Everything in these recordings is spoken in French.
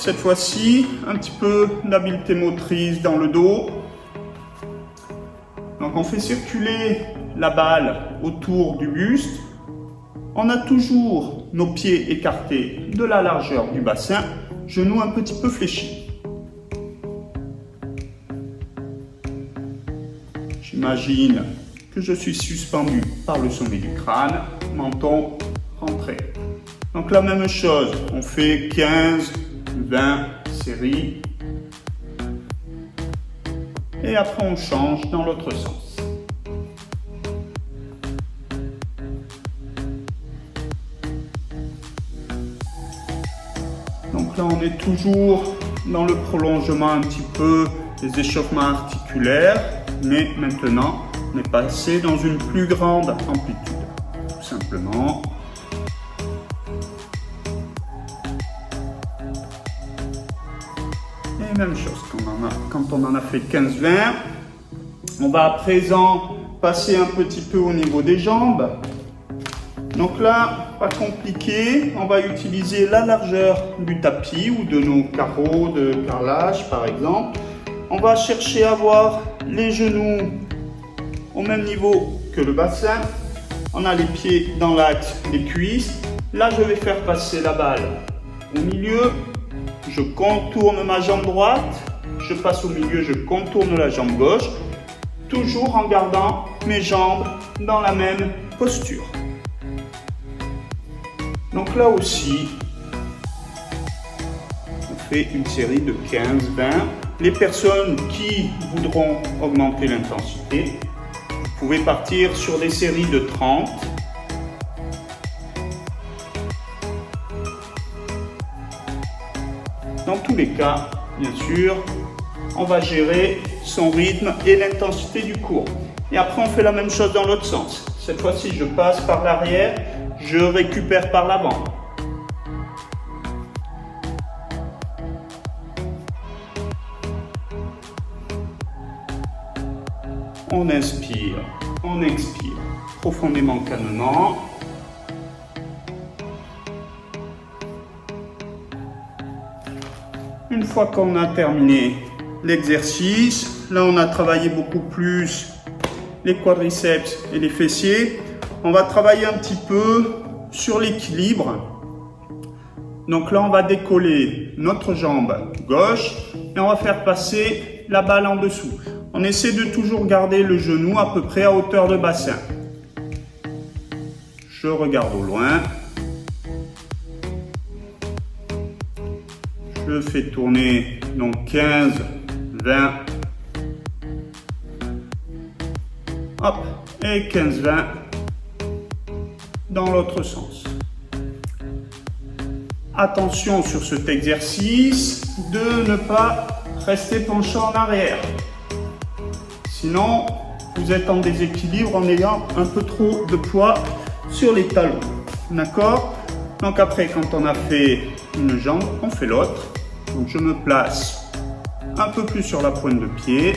Cette fois-ci, un petit peu d'habileté motrice dans le dos. Donc on fait circuler la balle autour du buste. On a toujours nos pieds écartés de la largeur du bassin, genoux un petit peu fléchis. J'imagine que je suis suspendu par le sommet du crâne, menton rentré. Donc la même chose, on fait 15, 20 séries. Et après on change dans l'autre sens. Donc là on est toujours dans le prolongement un petit peu des échauffements articulaires, mais maintenant on est passé dans une plus grande amplitude, tout simplement. Et même chose, quand on en a fait 15-20, on va à présent passer un petit peu au niveau des jambes. Donc là, pas compliqué, on va utiliser la largeur du tapis ou de nos carreaux de carrelage par exemple. On va chercher à avoir les genoux au même niveau que le bassin. On a les pieds dans l'axe des cuisses. Là, je vais faire passer la balle au milieu. Je contourne ma jambe droite. Je passe au milieu, je contourne la jambe gauche. Toujours en gardant mes jambes dans la même posture. Donc là aussi, on fait une série de 15-20. Les personnes qui voudront augmenter l'intensité, vous pouvez partir sur des séries de 30. Dans tous les cas, bien sûr, on va gérer son rythme et l'intensité du cours. Et après, on fait la même chose dans l'autre sens. Cette fois-ci, je passe par l'arrière, je récupère par l'avant. On inspire, on expire profondément, calmement. Une fois qu'on a terminé l'exercice, là on a travaillé beaucoup plus les quadriceps et les fessiers. On va travailler un petit peu sur l'équilibre. Donc là on va décoller notre jambe gauche et on va faire passer la balle en dessous. On essaie de toujours garder le genou à peu près à hauteur de bassin. Je regarde au loin. Je fais tourner donc 15, 20. Hop, et 15, 20 dans l'autre sens. Attention sur cet exercice de ne pas rester penché en arrière. Sinon, vous êtes en déséquilibre en ayant un peu trop de poids sur les talons. D'accord? Donc après, quand on a fait une jambe, on fait l'autre. Donc je me place un peu plus sur la pointe de pied.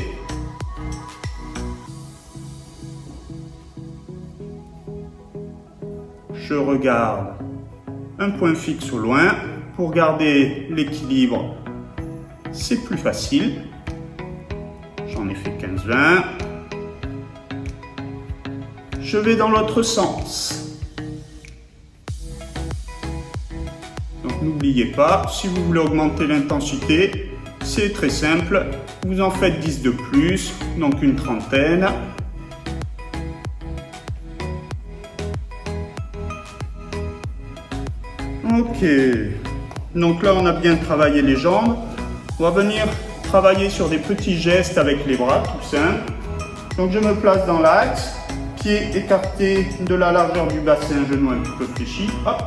Je regarde un point fixe au loin. Pour garder l'équilibre, c'est plus facile. J'en ai fait 15-20. Je vais dans l'autre sens. Donc n'oubliez pas, si vous voulez augmenter l'intensité, c'est très simple. Vous en faites 10 de plus, donc une trentaine. Ok. Donc là, on a bien travaillé les jambes. On va venir travailler sur des petits gestes avec les bras, tout simple. Donc je me place dans l'axe, pieds écartés de la largeur du bassin, genou un petit peu fléchi. Hop,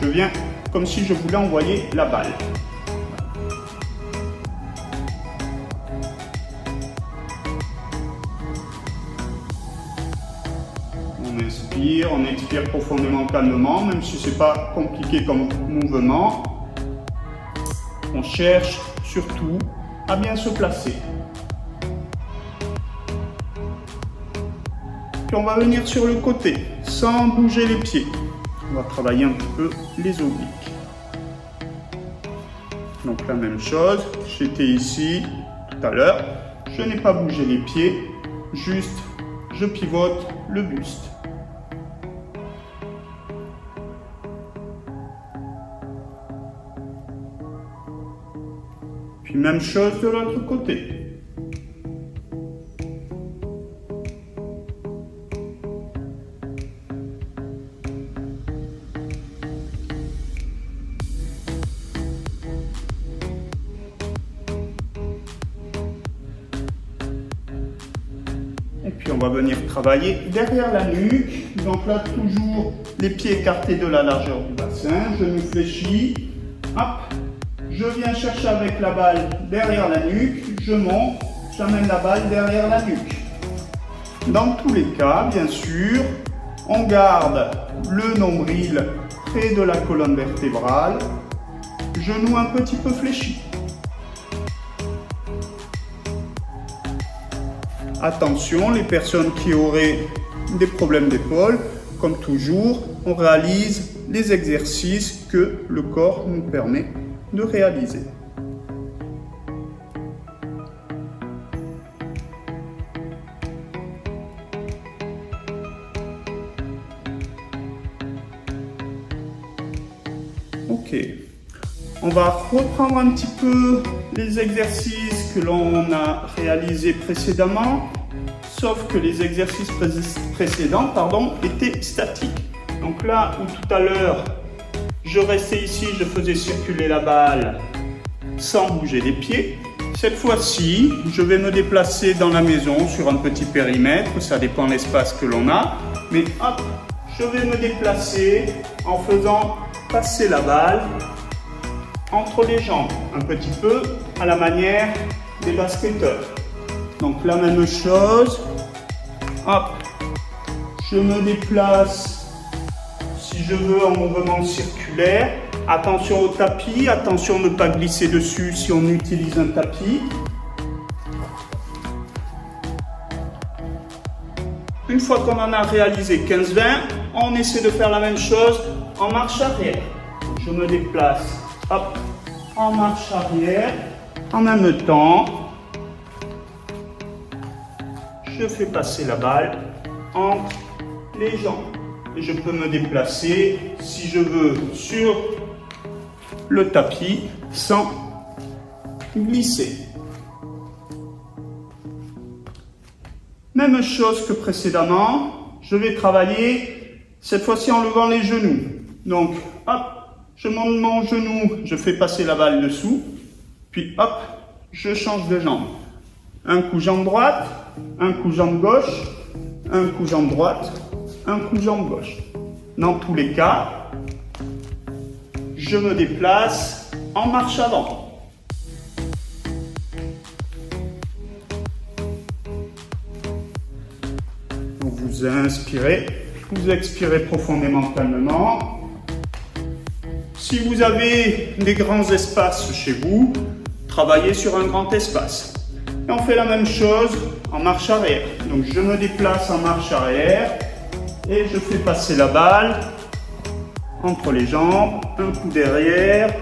je viens comme si je voulais envoyer la balle. On inspire, on expire profondément, calmement, même si c'est pas compliqué comme mouvement. On cherche surtout à bien se placer. Puis on va venir sur le côté, sans bouger les pieds. On va travailler un petit peu les obliques. Donc la même chose, j'étais ici tout à l'heure, je n'ai pas bougé les pieds, juste je pivote le buste. Puis même chose de l'autre côté. Et puis on va venir travailler derrière la nuque. Donc là, toujours les pieds écartés de la largeur du bassin. Genou fléchi. Hop. Je viens chercher avec la balle derrière la nuque. Je monte. J'amène la balle derrière la nuque. Dans tous les cas, bien sûr, on garde le nombril près de la colonne vertébrale. Genou un petit peu fléchi. Attention, les personnes qui auraient des problèmes d'épaule, comme toujours, on réalise les exercices que le corps nous permet de réaliser. Ok. On va reprendre un petit peu les exercices que l'on a réalisés précédemment, sauf que les exercices précédents étaient statiques. Donc là où tout à l'heure, je restais ici, je faisais circuler la balle sans bouger les pieds. Cette fois-ci, je vais me déplacer dans la maison sur un petit périmètre, ça dépend de l'espace que l'on a, mais hop, je vais me déplacer en faisant passer la balle entre les jambes, un petit peu à la manière des basketteurs. Donc la même chose, hop, je me déplace si je veux en mouvement circulaire. Attention au tapis, attention de ne pas glisser dessus si on utilise un tapis. Une fois qu'on en a réalisé 15-20, on essaie de faire la même chose en marche arrière. Je me déplace, hop, en marche arrière, en même temps, je fais passer la balle entre les jambes. Et je peux me déplacer, si je veux, sur le tapis sans glisser. Même chose que précédemment, je vais travailler cette fois-ci en levant les genoux. Donc, hop, je monte mon genou, je fais passer la balle dessous, puis hop, je change de jambe. Un coup jambe droite, un coup jambe gauche, un coup jambe droite, un coup jambe gauche. Dans tous les cas, je me déplace en marche avant. Vous inspirez, vous expirez profondément, calmement. Si vous avez des grands espaces chez vous, travaillez sur un grand espace. Et on fait la même chose en marche arrière. Donc je me déplace en marche arrière et je fais passer la balle entre les jambes, un coup derrière,